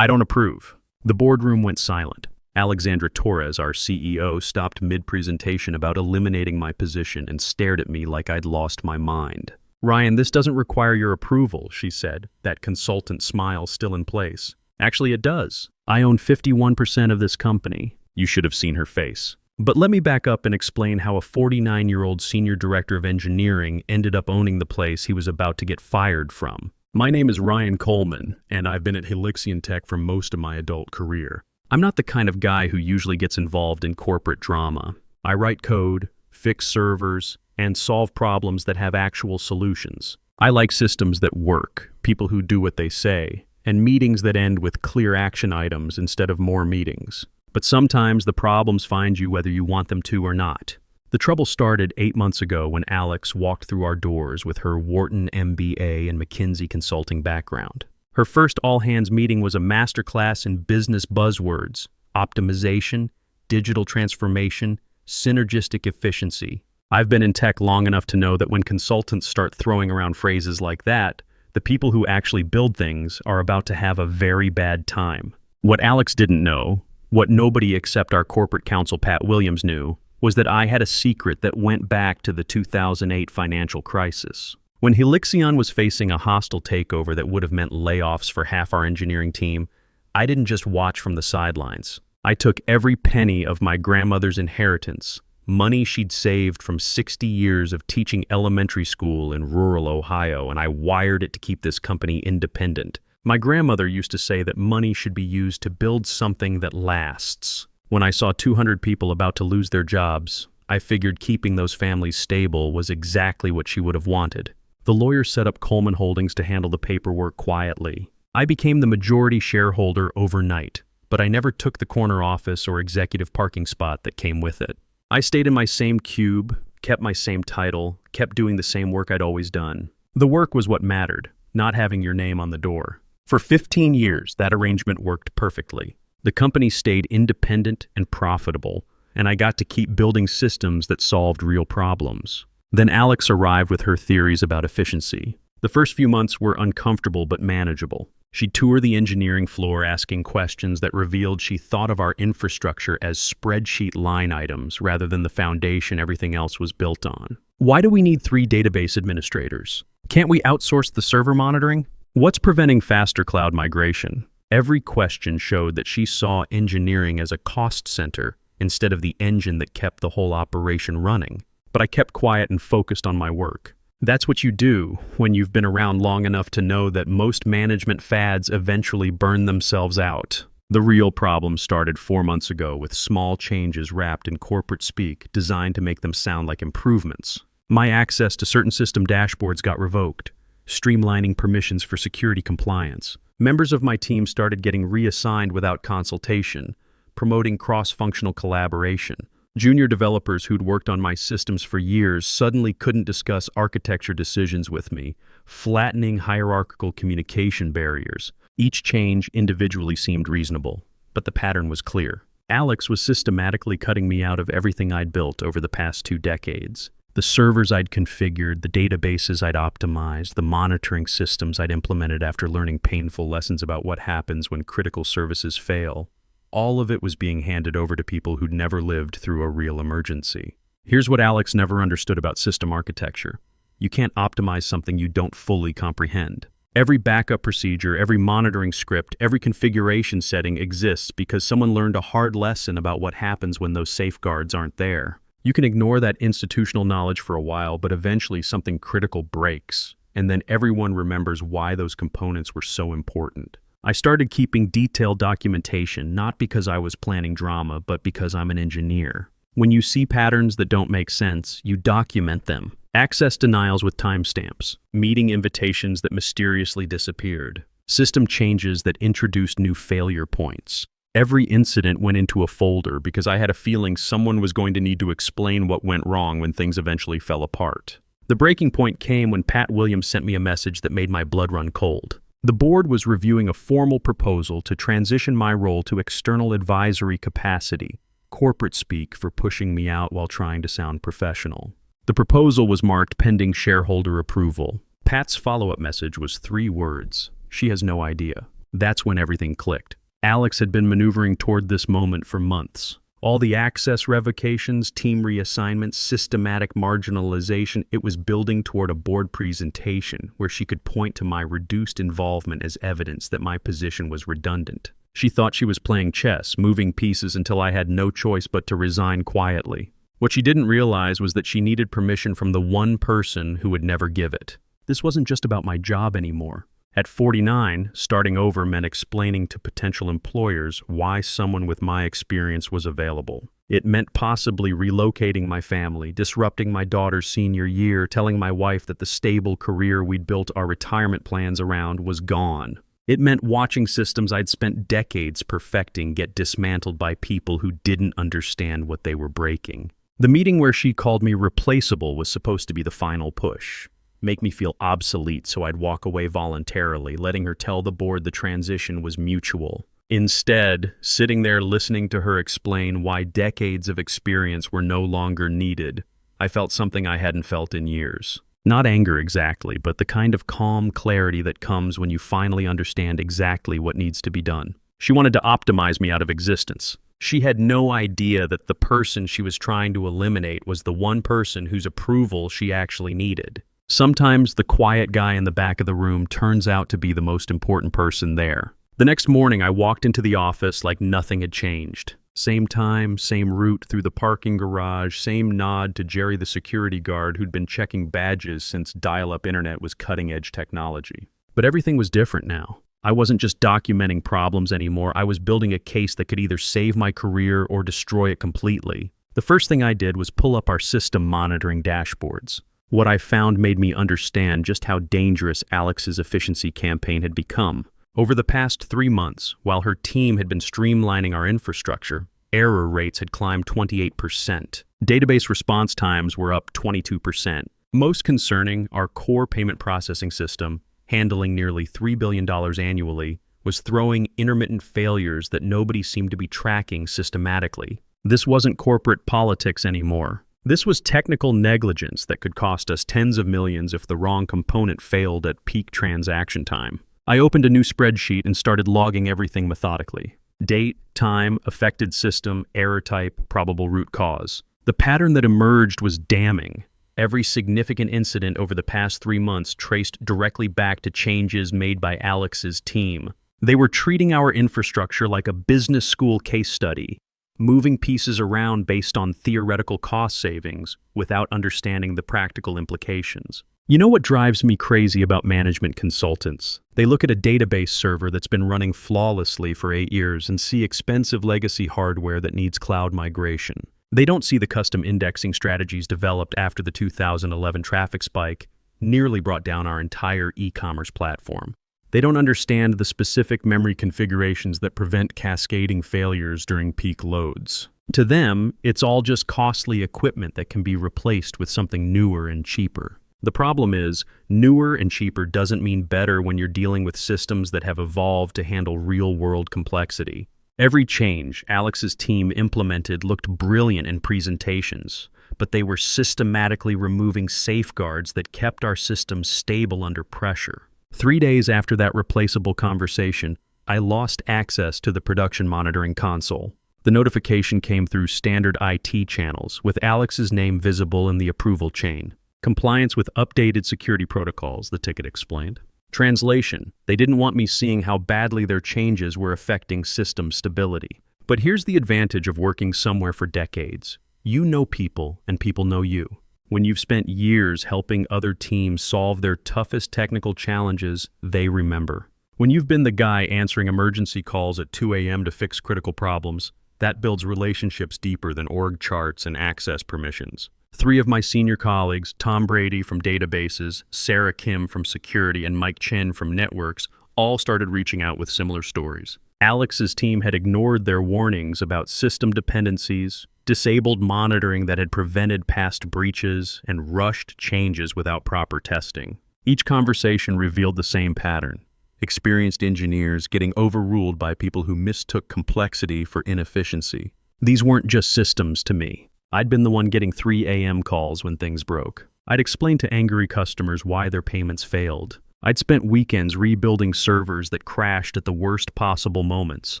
I don't approve. The boardroom went silent. Alexandra Torres, our CEO, stopped mid-presentation about eliminating my position and stared at me like I'd lost my mind. Ryan, this doesn't require your approval, she said, that consultant smile still in place. Actually, it does. I own 51% of this company. You should have seen her face. But let me back up and explain how a 49-year-old senior director of engineering ended up owning the place he was about to get fired from. My name is Ryan Coleman, and I've been at Helixion Tech for most of my adult career. I'm not the kind of guy who usually gets involved in corporate drama. I write code, fix servers, and solve problems that have actual solutions. I like systems that work, people who do what they say, and meetings that end with clear action items instead of more meetings. But sometimes the problems find you whether you want them to or not. The trouble started 8 months ago when Alex walked through our doors with her Wharton MBA and McKinsey consulting background. Her first all-hands meeting was a masterclass in business buzzwords: optimization, digital transformation, synergistic efficiency. I've been in tech long enough to know that when consultants start throwing around phrases like that, the people who actually build things are about to have a very bad time. What Alex didn't know, what nobody except our corporate counsel Pat Williams knew, was that I had a secret that went back to the 2008 financial crisis. When Helixion was facing a hostile takeover that would have meant layoffs for half our engineering team, I didn't just watch from the sidelines. I took every penny of my grandmother's inheritance, money she'd saved from 60 years of teaching elementary school in rural Ohio, and I wired it to keep this company independent. My grandmother used to say that money should be used to build something that lasts. When I saw 200 people about to lose their jobs, I figured keeping those families stable was exactly what she would have wanted. The lawyer set up Coleman Holdings to handle the paperwork quietly. I became the majority shareholder overnight, but I never took the corner office or executive parking spot that came with it. I stayed in my same cube, kept my same title, kept doing the same work I'd always done. The work was what mattered, not having your name on the door. For 15 years, that arrangement worked perfectly. The company stayed independent and profitable, and I got to keep building systems that solved real problems. Then Alex arrived with her theories about efficiency. The first few months were uncomfortable but manageable. She'd tour the engineering floor asking questions that revealed she thought of our infrastructure as spreadsheet line items rather than the foundation everything else was built on. Why do we need 3 database administrators? Can't we outsource the server monitoring? What's preventing faster cloud migration? Every question showed that she saw engineering as a cost center instead of the engine that kept the whole operation running. But I kept quiet and focused on my work. That's what you do when you've been around long enough to know that most management fads eventually burn themselves out. The real problem started 4 months ago with small changes wrapped in corporate speak designed to make them sound like improvements. My access to certain system dashboards got revoked, streamlining permissions for security compliance. Members of my team started getting reassigned without consultation, promoting cross-functional collaboration. Junior developers who'd worked on my systems for years suddenly couldn't discuss architecture decisions with me, flattening hierarchical communication barriers. Each change individually seemed reasonable, but the pattern was clear. Alex was systematically cutting me out of everything I'd built over the past 2 decades. The servers I'd configured, the databases I'd optimized, the monitoring systems I'd implemented after learning painful lessons about what happens when critical services fail. All of it was being handed over to people who'd never lived through a real emergency. Here's what Alex never understood about system architecture. You can't optimize something you don't fully comprehend. Every backup procedure, every monitoring script, every configuration setting exists because someone learned a hard lesson about what happens when those safeguards aren't there. You can ignore that institutional knowledge for a while, but eventually something critical breaks, and then everyone remembers why those components were so important. I started keeping detailed documentation, not because I was planning drama, but because I'm an engineer. When you see patterns that don't make sense, you document them. Access denials with timestamps, meeting invitations that mysteriously disappeared, system changes that introduced new failure points. Every incident went into a folder because I had a feeling someone was going to need to explain what went wrong when things eventually fell apart. The breaking point came when Pat Williams sent me a message that made my blood run cold. The board was reviewing a formal proposal to transition my role to external advisory capacity, corporate speak for pushing me out while trying to sound professional. The proposal was marked pending shareholder approval. Pat's follow-up message was 3 words: she has no idea. That's when everything clicked. Alex had been maneuvering toward this moment for months. All the access revocations, team reassignments, systematic marginalization, it was building toward a board presentation where she could point to my reduced involvement as evidence that my position was redundant. She thought she was playing chess, moving pieces until I had no choice but to resign quietly. What she didn't realize was that she needed permission from the one person who would never give it. This wasn't just about my job anymore. At 49, starting over meant explaining to potential employers why someone with my experience was available. It meant possibly relocating my family, disrupting my daughter's senior year, telling my wife that the stable career we'd built our retirement plans around was gone. It meant watching systems I'd spent decades perfecting get dismantled by people who didn't understand what they were breaking. The meeting where she called me replaceable was supposed to be the final push. Make me feel obsolete so I'd walk away voluntarily, letting her tell the board the transition was mutual. Instead, sitting there listening to her explain why decades of experience were no longer needed, I felt something I hadn't felt in years. Not anger exactly, but the kind of calm clarity that comes when you finally understand exactly what needs to be done. She wanted to optimize me out of existence. She had no idea that the person she was trying to eliminate was the one person whose approval she actually needed. Sometimes the quiet guy in the back of the room turns out to be the most important person there. The next morning, I walked into the office like nothing had changed. Same time, same route through the parking garage, same nod to Jerry the security guard who'd been checking badges since dial-up internet was cutting-edge technology. But everything was different now. I wasn't just documenting problems anymore, I was building a case that could either save my career or destroy it completely. The first thing I did was pull up our system monitoring dashboards. What I found made me understand just how dangerous Alex's efficiency campaign had become. Over the past 3 months, while her team had been streamlining our infrastructure, error rates had climbed 28%. Database response times were up 22%. Most concerning, our core payment processing system, handling nearly $3 billion annually, was throwing intermittent failures that nobody seemed to be tracking systematically. This wasn't corporate politics anymore. This was technical negligence that could cost us tens of millions if the wrong component failed at peak transaction time. I opened a new spreadsheet and started logging everything methodically. Date, time, affected system, error type, probable root cause. The pattern that emerged was damning. Every significant incident over the past 3 months traced directly back to changes made by Alex's team. They were treating our infrastructure like a business school case study, moving pieces around based on theoretical cost savings without understanding the practical implications. You know what drives me crazy about management consultants? They look at a database server that's been running flawlessly for 8 years and see expensive legacy hardware that needs cloud migration. They don't see the custom indexing strategies developed after the 2011 traffic spike nearly brought down our entire e-commerce platform. They don't understand the specific memory configurations that prevent cascading failures during peak loads. To them, it's all just costly equipment that can be replaced with something newer and cheaper. The problem is, newer and cheaper doesn't mean better when you're dealing with systems that have evolved to handle real-world complexity. Every change Alex's team implemented looked brilliant in presentations, but they were systematically removing safeguards that kept our systems stable under pressure. 3 days after that replaceable conversation, I lost access to the production monitoring console. The notification came through standard IT channels, with Alex's name visible in the approval chain. Compliance with updated security protocols, the ticket explained. Translation: they didn't want me seeing how badly their changes were affecting system stability. But here's the advantage of working somewhere for decades. You know people, and people know you. When you've spent years helping other teams solve their toughest technical challenges, they remember. When you've been the guy answering emergency calls at 2 a.m. to fix critical problems, that builds relationships deeper than org charts and access permissions. 3 of my senior colleagues, Tom Brady from databases, Sarah Kim from security, and Mike Chen from networks, all started reaching out with similar stories. Alex's team had ignored their warnings about system dependencies, disabled monitoring that had prevented past breaches, and rushed changes without proper testing. Each conversation revealed the same pattern: experienced engineers getting overruled by people who mistook complexity for inefficiency. These weren't just systems to me. I'd been the one getting 3 a.m. calls when things broke. I'd explained to angry customers why their payments failed, I'd spent weekends rebuilding servers that crashed at the worst possible moments.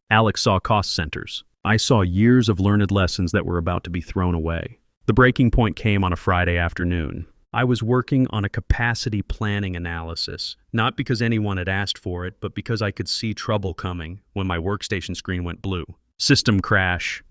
Alex saw cost centers. I saw years of learned lessons that were about to be thrown away. The breaking point came on a Friday afternoon. I was working on a capacity planning analysis, not because anyone had asked for it, but because I could see trouble coming when my workstation screen went blue. System crash.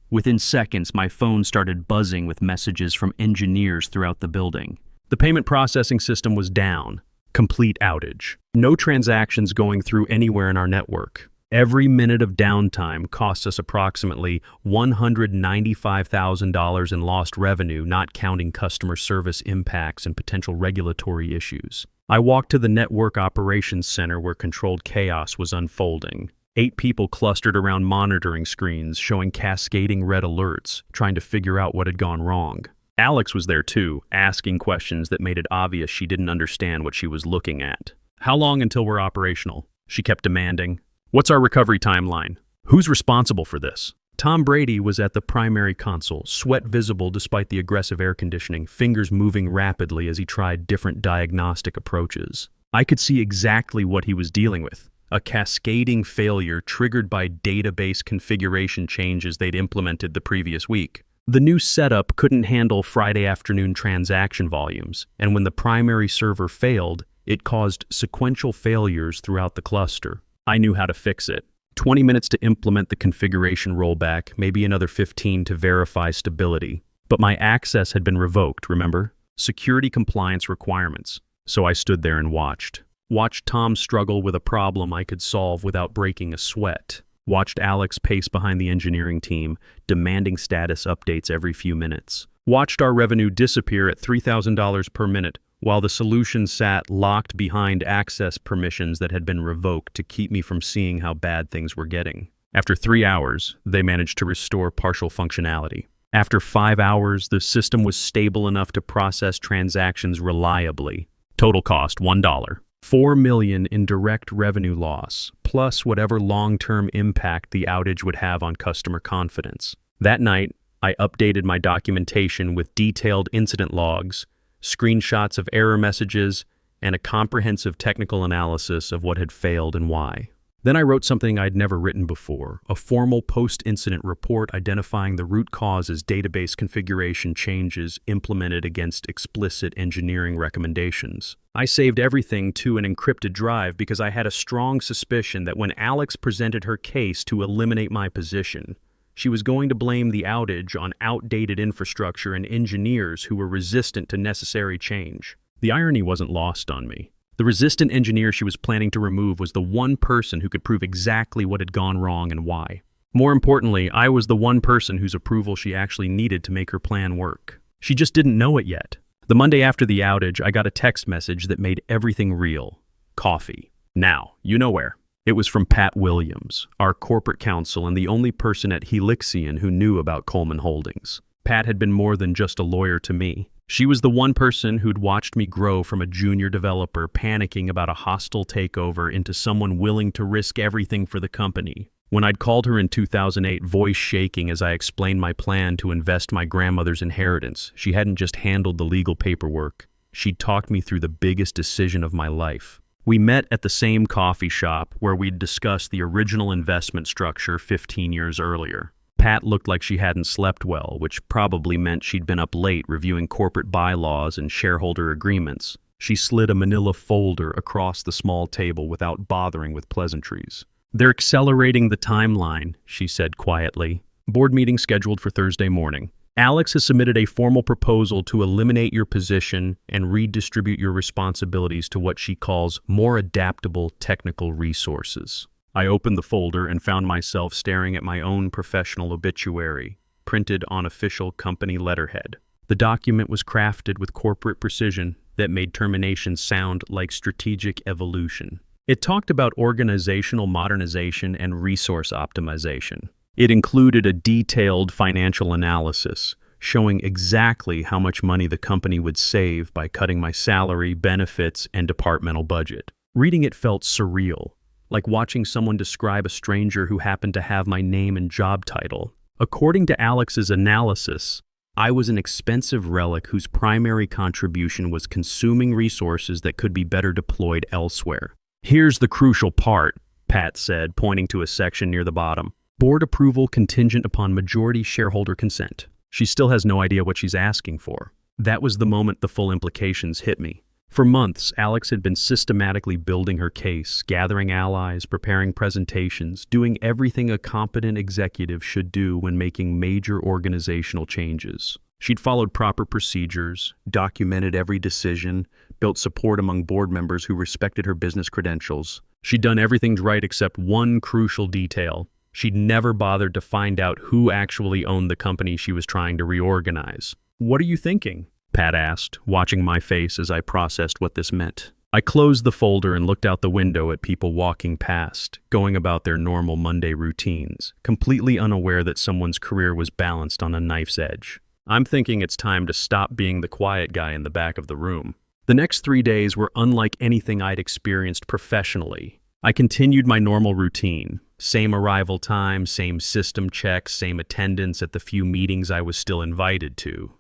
Within seconds, my phone started buzzing with messages from engineers throughout the building. The payment processing system was down. Complete outage. No transactions going through anywhere in our network. Every minute of downtime cost us approximately $195,000 in lost revenue, not counting customer service impacts and potential regulatory issues. I walked to the network operations center where controlled chaos was unfolding. 8 people clustered around monitoring screens, showing cascading red alerts, trying to figure out what had gone wrong. Alex was there too, asking questions that made it obvious she didn't understand what she was looking at. How long until we're operational? She kept demanding. What's our recovery timeline? Who's responsible for this? Tom Brady was at the primary console, sweat visible despite the aggressive air conditioning, fingers moving rapidly as he tried different diagnostic approaches. I could see exactly what he was dealing with. A cascading failure triggered by database configuration changes they'd implemented the previous week. The new setup couldn't handle Friday afternoon transaction volumes, and when the primary server failed, it caused sequential failures throughout the cluster. I knew how to fix it. 20 minutes to implement the configuration rollback, maybe another 15 to verify stability. But my access had been revoked, remember? Security compliance requirements. So I stood there and watched. Watched Tom struggle with a problem I could solve without breaking a sweat. Watched Alex pace behind the engineering team, demanding status updates every few minutes. Watched our revenue disappear at $3,000 per minute, while the solution sat locked behind access permissions that had been revoked to keep me from seeing how bad things were getting. After 3 hours, they managed to restore partial functionality. After 5 hours, the system was stable enough to process transactions reliably. Total cost, $1. $4 million in direct revenue loss, plus whatever long-term impact the outage would have on customer confidence. That night, I updated my documentation with detailed incident logs, screenshots of error messages, and a comprehensive technical analysis of what had failed and why. Then I wrote something I'd never written before, a formal post-incident report identifying the root cause as database configuration changes implemented against explicit engineering recommendations. I saved everything to an encrypted drive because I had a strong suspicion that when Alex presented her case to eliminate my position, she was going to blame the outage on outdated infrastructure and engineers who were resistant to necessary change. The irony wasn't lost on me. The resistant engineer she was planning to remove was the one person who could prove exactly what had gone wrong and why. More importantly, I was the one person whose approval she actually needed to make her plan work. She just didn't know it yet. The Monday after the outage, I got a text message that made everything real. Coffee. Now, you know where. It was from Pat Williams, our corporate counsel and the only person at Helixion who knew about Coleman Holdings. Pat had been more than just a lawyer to me. She was the one person who'd watched me grow from a junior developer panicking about a hostile takeover into someone willing to risk everything for the company. When I'd called her in 2008, voice shaking as I explained my plan to invest my grandmother's inheritance, she hadn't just handled the legal paperwork. She'd talked me through the biggest decision of my life. We met at the same coffee shop where we'd discussed the original investment structure 15 years earlier. Pat looked like she hadn't slept well, which probably meant she'd been up late reviewing corporate bylaws and shareholder agreements. She slid a manila folder across the small table without bothering with pleasantries. "They're accelerating the timeline," she said quietly. "Board meeting scheduled for Thursday morning. Alex has submitted a formal proposal to eliminate your position and redistribute your responsibilities to what she calls more adaptable technical resources." I opened the folder and found myself staring at my own professional obituary, printed on official company letterhead. The document was crafted with corporate precision that made termination sound like strategic evolution. It talked about organizational modernization and resource optimization. It included a detailed financial analysis, showing exactly how much money the company would save by cutting my salary, benefits, and departmental budget. Reading it felt surreal, like watching someone describe a stranger who happened to have my name and job title. According to Alex's analysis, I was an expensive relic whose primary contribution was consuming resources that could be better deployed elsewhere. Here's the crucial part, Pat said, pointing to a section near the bottom. Board approval contingent upon majority shareholder consent. She still has no idea what she's asking for. That was the moment the full implications hit me. For months, Alex had been systematically building her case, gathering allies, preparing presentations, doing everything a competent executive should do when making major organizational changes. She'd followed proper procedures, documented every decision, built support among board members who respected her business credentials. She'd done everything right except one crucial detail. She'd never bothered to find out who actually owned the company she was trying to reorganize. "What are you thinking?" Pat asked, watching my face as I processed what this meant. I closed the folder and looked out the window at people walking past, going about their normal Monday routines, completely unaware that someone's career was balanced on a knife's edge. I'm thinking it's time to stop being the quiet guy in the back of the room. The next 3 days were unlike anything I'd experienced professionally. I continued my normal routine. Same arrival time, same system checks, same attendance at the few meetings I was still invited to.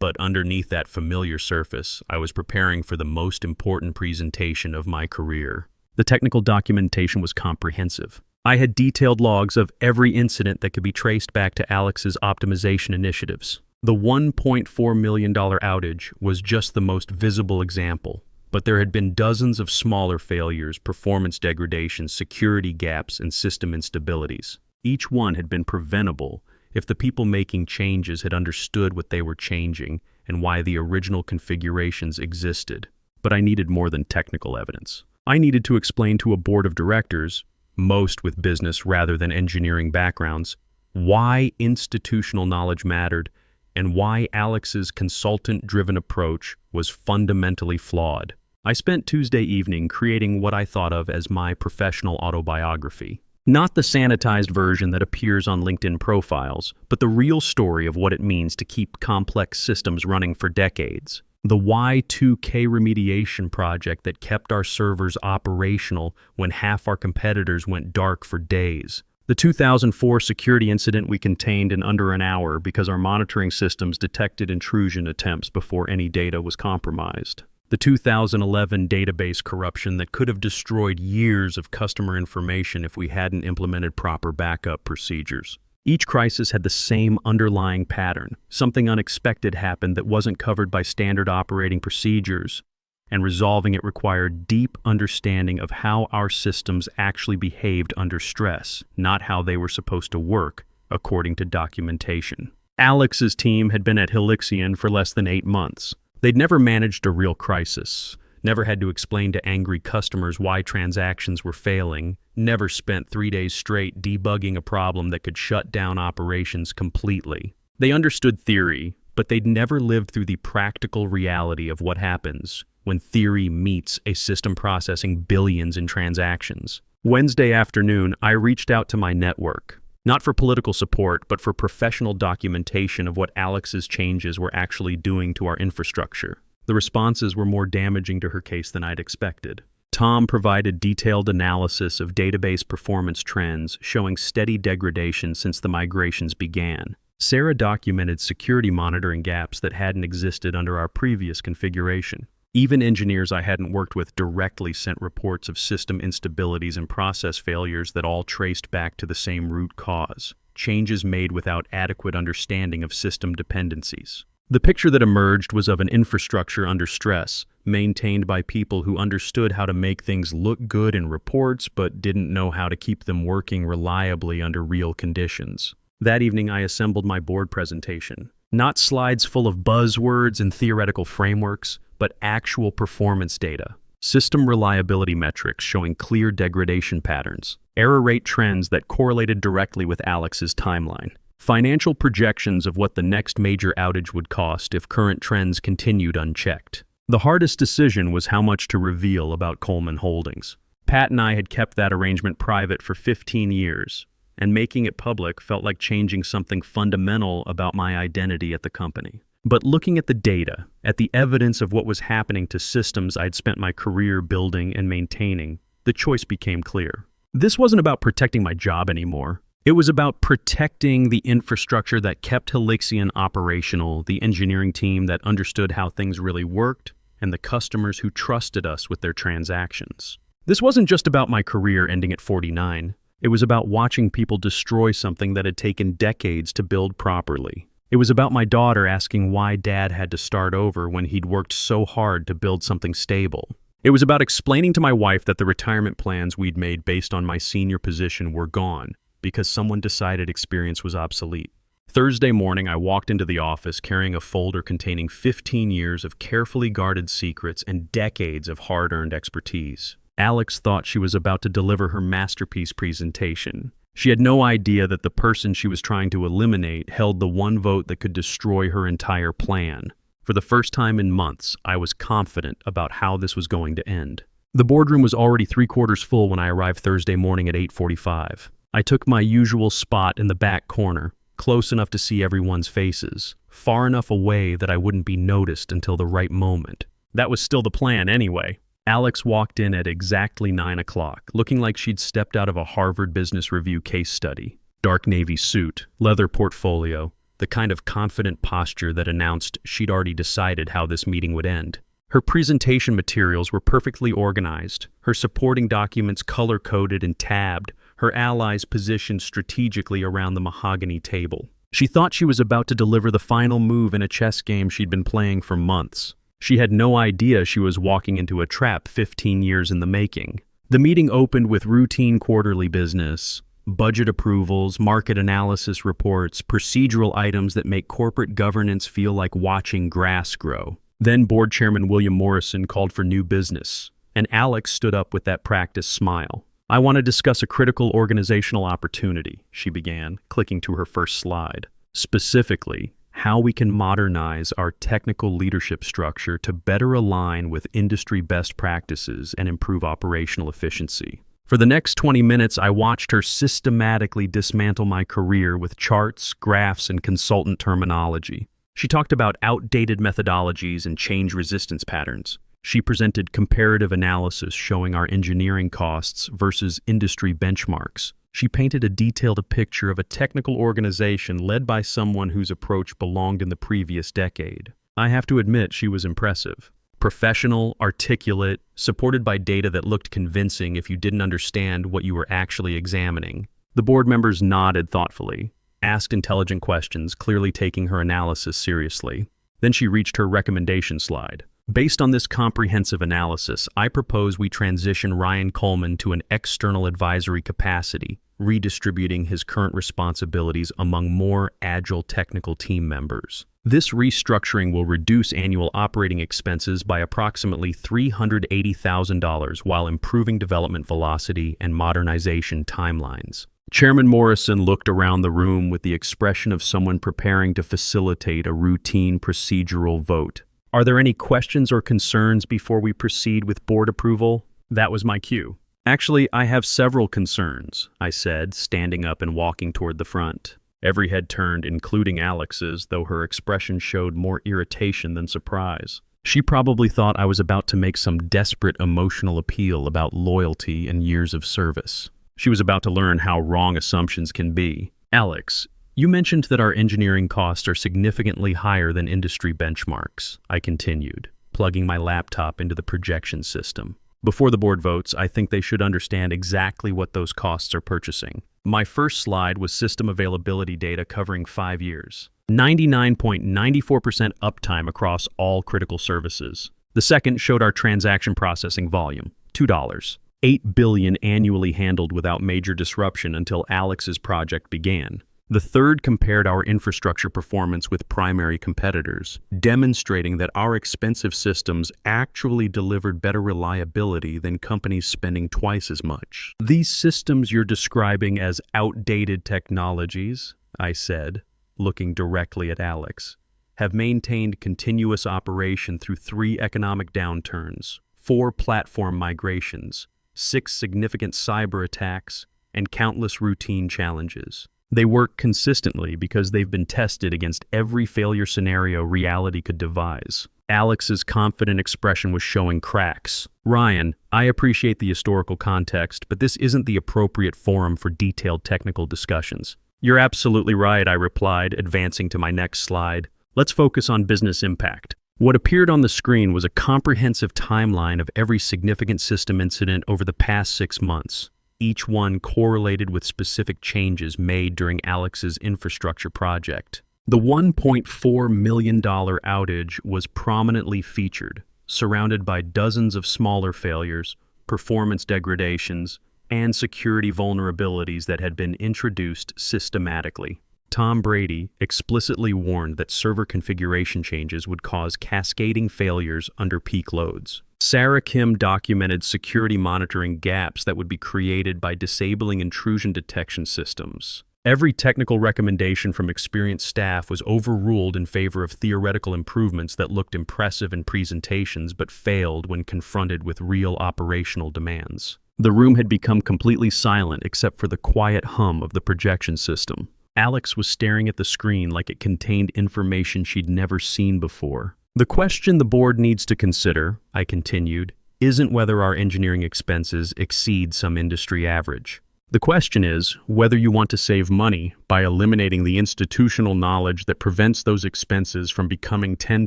But underneath that familiar surface, I was preparing for the most important presentation of my career. The technical documentation was comprehensive. I had detailed logs of every incident that could be traced back to Alex's optimization initiatives. The $1.4 million outage was just the most visible example, but there had been dozens of smaller failures, performance degradations, security gaps, and system instabilities. Each one had been preventable if the people making changes had understood what they were changing and why the original configurations existed. But I needed more than technical evidence. I needed to explain to a board of directors, most with business rather than engineering backgrounds, why institutional knowledge mattered and why Alex's consultant-driven approach was fundamentally flawed. I spent Tuesday evening creating what I thought of as my professional autobiography. Not the sanitized version that appears on LinkedIn profiles, but the real story of what it means to keep complex systems running for decades. The Y2K remediation project that kept our servers operational when half our competitors went dark for days. The 2004 security incident we contained in under an hour because our monitoring systems detected intrusion attempts before any data was compromised. The 2011 database corruption that could have destroyed years of customer information if we hadn't implemented proper backup procedures. Each crisis had the same underlying pattern. Something unexpected happened that wasn't covered by standard operating procedures, and resolving it required deep understanding of how our systems actually behaved under stress, not how they were supposed to work, according to documentation. Alex's team had been at Helixion for less than 8 months. They'd never managed a real crisis, never had to explain to angry customers why transactions were failing, never spent 3 days straight debugging a problem that could shut down operations completely. They understood theory, but they'd never lived through the practical reality of what happens when theory meets a system processing billions in transactions. Wednesday afternoon, I reached out to my network. Not for political support, but for professional documentation of what Alex's changes were actually doing to our infrastructure. The responses were more damaging to her case than I'd expected. Tom provided detailed analysis of database performance trends, showing steady degradation since the migrations began. Sarah documented security monitoring gaps that hadn't existed under our previous configuration. Even engineers I hadn't worked with directly sent reports of system instabilities and process failures that all traced back to the same root cause, changes made without adequate understanding of system dependencies. The picture that emerged was of an infrastructure under stress, maintained by people who understood how to make things look good in reports but didn't know how to keep them working reliably under real conditions. That evening I assembled my board presentation. Not slides full of buzzwords and theoretical frameworks, but actual performance data. System reliability metrics showing clear degradation patterns. Error rate trends that correlated directly with Alex's timeline. Financial projections of what the next major outage would cost if current trends continued unchecked. The hardest decision was how much to reveal about Coleman Holdings. Pat and I had kept that arrangement private for 15 years, and making it public felt like changing something fundamental about my identity at the company. But looking at the data, at the evidence of what was happening to systems I'd spent my career building and maintaining, the choice became clear. This wasn't about protecting my job anymore. It was about protecting the infrastructure that kept Helixion operational, the engineering team that understood how things really worked, and the customers who trusted us with their transactions. This wasn't just about my career ending at 49. It was about watching people destroy something that had taken decades to build properly. It was about my daughter asking why Dad had to start over when he'd worked so hard to build something stable. It was about explaining to my wife that the retirement plans we'd made based on my senior position were gone because someone decided experience was obsolete. Thursday morning, I walked into the office carrying a folder containing 15 years of carefully guarded secrets and decades of hard-earned expertise. Alex thought she was about to deliver her masterpiece presentation. She had no idea that the person she was trying to eliminate held the one vote that could destroy her entire plan. For the first time in months, I was confident about how this was going to end. The boardroom was already 3/4 full when I arrived Thursday morning at 8:45. I took my usual spot in the back corner, close enough to see everyone's faces, far enough away that I wouldn't be noticed until the right moment. That was still the plan anyway. Alex walked in at exactly 9 o'clock, looking like she'd stepped out of a Harvard Business Review case study. Dark navy suit, leather portfolio, the kind of confident posture that announced she'd already decided how this meeting would end. Her presentation materials were perfectly organized, her supporting documents color-coded and tabbed, her allies positioned strategically around the mahogany table. She thought she was about to deliver the final move in a chess game she'd been playing for months. She had no idea she was walking into a trap 15 years in the making. The meeting opened with routine quarterly business, budget approvals, market analysis reports, procedural items that make corporate governance feel like watching grass grow. Then Board Chairman William Morrison called for new business, and Alex stood up with that practiced smile. "I want to discuss a critical organizational opportunity," she began, clicking to her first slide. "Specifically, how we can modernize our technical leadership structure to better align with industry best practices and improve operational efficiency." For the next 20 minutes, I watched her systematically dismantle my career with charts, graphs, and consultant terminology. She talked about outdated methodologies and change resistance patterns. She presented comparative analysis showing our engineering costs versus industry benchmarks. She painted a detailed picture of a technical organization led by someone whose approach belonged in the previous decade. I have to admit, she was impressive. Professional, articulate, supported by data that looked convincing if you didn't understand what you were actually examining. The board members nodded thoughtfully, asked intelligent questions, clearly taking her analysis seriously. Then she reached her recommendation slide. Based on this comprehensive analysis, I propose we transition Ryan Coleman to an external advisory capacity, redistributing his current responsibilities among more agile technical team members. This restructuring will reduce annual operating expenses by approximately $380,000 while improving development velocity and modernization timelines. Chairman Morrison looked around the room with the expression of someone preparing to facilitate a routine procedural vote. "Are there any questions or concerns before we proceed with board approval?" That was my cue. "Actually, I have several concerns," I said, standing up and walking toward the front. Every head turned, including Alex's, though her expression showed more irritation than surprise. She probably thought I was about to make some desperate emotional appeal about loyalty and years of service. She was about to learn how wrong assumptions can be. "Alex, you mentioned that our engineering costs are significantly higher than industry benchmarks," I continued, plugging my laptop into the projection system. "Before the board votes, I think they should understand exactly what those costs are purchasing." My first slide was system availability data covering 5 years. 99.94% uptime across all critical services. The second showed our transaction processing volume, $2. 8 billion annually handled without major disruption until Alex's project began. The third compared our infrastructure performance with primary competitors, demonstrating that our expensive systems actually delivered better reliability than companies spending twice as much. "These systems you're describing as outdated technologies," I said, looking directly at Alex, "have maintained continuous operation through 3 economic downturns, 4 platform migrations, 6 significant cyber attacks, and countless routine challenges. They work consistently because they've been tested against every failure scenario reality could devise. Alex's confident expression was showing cracks. Ryan, I appreciate the historical context, but this isn't the appropriate forum for detailed technical discussions. You're absolutely right, I replied, advancing to my next slide. Let's focus on business impact. What appeared on the screen was a comprehensive timeline of every significant system incident over the past 6 months, each one correlated with specific changes made during Alex's infrastructure project. The $1.4 million outage was prominently featured, surrounded by dozens of smaller failures, performance degradations, and security vulnerabilities that had been introduced systematically. Tom Brady explicitly warned that server configuration changes would cause cascading failures under peak loads. Sarah Kim documented security monitoring gaps that would be created by disabling intrusion detection systems. Every technical recommendation from experienced staff was overruled in favor of theoretical improvements that looked impressive in presentations but failed when confronted with real operational demands. The room had become completely silent except for the quiet hum of the projection system. Alex was staring at the screen like it contained information she'd never seen before. The question the board needs to consider, I continued, isn't whether our engineering expenses exceed some industry average. The question is whether you want to save money by eliminating the institutional knowledge that prevents those expenses from becoming 10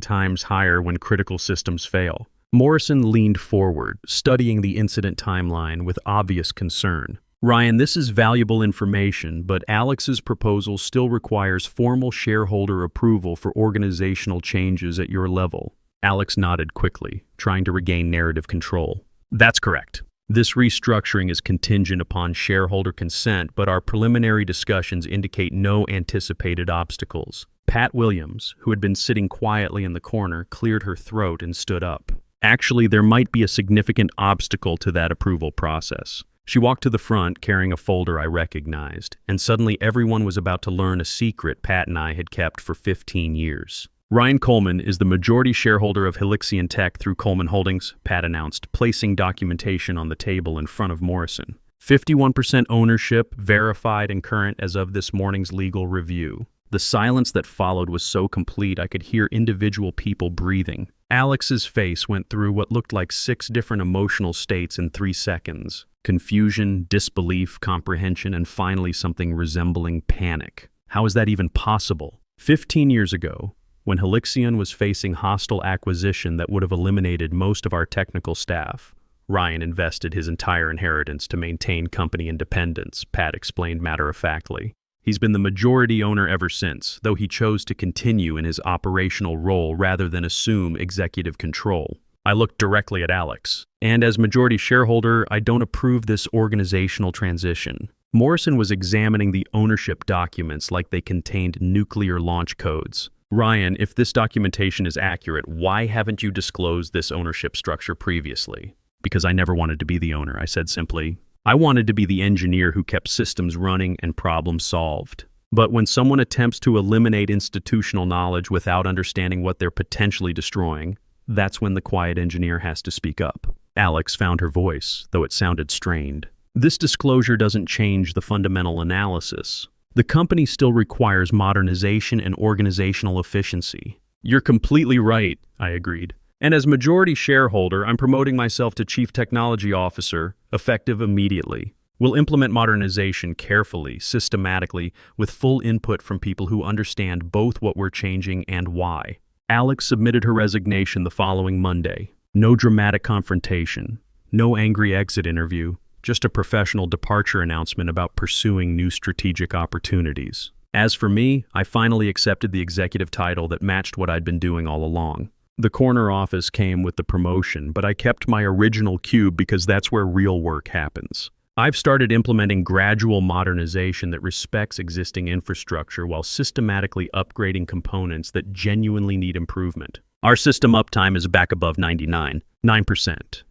times higher when critical systems fail. Morrison leaned forward, studying the incident timeline with obvious concern. Ryan, this is valuable information, but Alex's proposal still requires formal shareholder approval for organizational changes at your level. Alex nodded quickly, trying to regain narrative control. That's correct. This restructuring is contingent upon shareholder consent, but our preliminary discussions indicate no anticipated obstacles. Pat Williams, who had been sitting quietly in the corner, cleared her throat and stood up. Actually, there might be a significant obstacle to that approval process. She walked to the front, carrying a folder I recognized, and suddenly everyone was about to learn a secret Pat and I had kept for 15 years. Ryan Coleman is the majority shareholder of Helixian Tech through Coleman Holdings, Pat announced, placing documentation on the table in front of Morrison. 51% ownership, verified and current as of this morning's legal review. The silence that followed was so complete I could hear individual people breathing. Alex's face went through what looked like 6 different emotional states in 3 seconds. Confusion, disbelief, comprehension, and finally something resembling panic. How is that even possible? 15 years ago, when Helixian was facing hostile acquisition that would have eliminated most of our technical staff, Ryan invested his entire inheritance to maintain company independence, Pat explained matter-of-factly. He's been the majority owner ever since, though he chose to continue in his operational role rather than assume executive control. I looked directly at Alex. And as majority shareholder, I don't approve this organizational transition. Morrison was examining the ownership documents like they contained nuclear launch codes. Ryan, if this documentation is accurate, why haven't you disclosed this ownership structure previously? Because I never wanted to be the owner, I said simply. I wanted to be the engineer who kept systems running and problems solved. But when someone attempts to eliminate institutional knowledge without understanding what they're potentially destroying, that's when the quiet engineer has to speak up. Alex found her voice, though it sounded strained. This disclosure doesn't change the fundamental analysis. The company still requires modernization and organizational efficiency. You're completely right, I agreed. And as majority shareholder, I'm promoting myself to Chief Technology Officer, effective immediately. We'll implement modernization carefully, systematically, with full input from people who understand both what we're changing and why. Alex submitted her resignation the following Monday. No dramatic confrontation, no angry exit interview, just a professional departure announcement about pursuing new strategic opportunities. As for me, I finally accepted the executive title that matched what I'd been doing all along. The corner office came with the promotion, but I kept my original cube because that's where real work happens. I've started implementing gradual modernization that respects existing infrastructure while systematically upgrading components that genuinely need improvement. Our system uptime is back above 99%.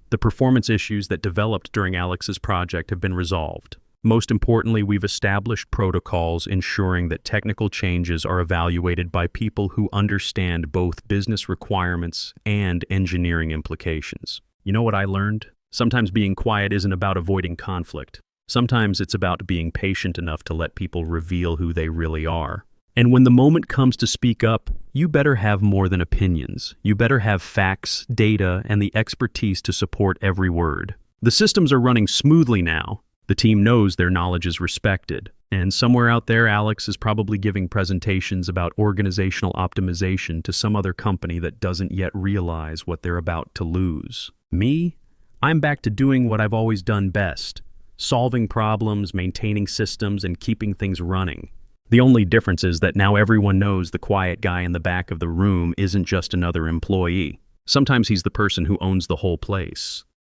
The performance issues that developed during Alex's project have been resolved. Most importantly, we've established protocols ensuring that technical changes are evaluated by people who understand both business requirements and engineering implications. You know what I learned? Sometimes being quiet isn't about avoiding conflict. Sometimes it's about being patient enough to let people reveal who they really are. And when the moment comes to speak up, you better have more than opinions. You better have facts, data, and the expertise to support every word. The systems are running smoothly now. The team knows their knowledge is respected. And somewhere out there, Alex is probably giving presentations about organizational optimization to some other company that doesn't yet realize what they're about to lose. Me? I'm back to doing what I've always done best: solving problems, maintaining systems, and keeping things running. The only difference is that now everyone knows the quiet guy in the back of the room isn't just another employee. Sometimes he's the person who owns the whole place.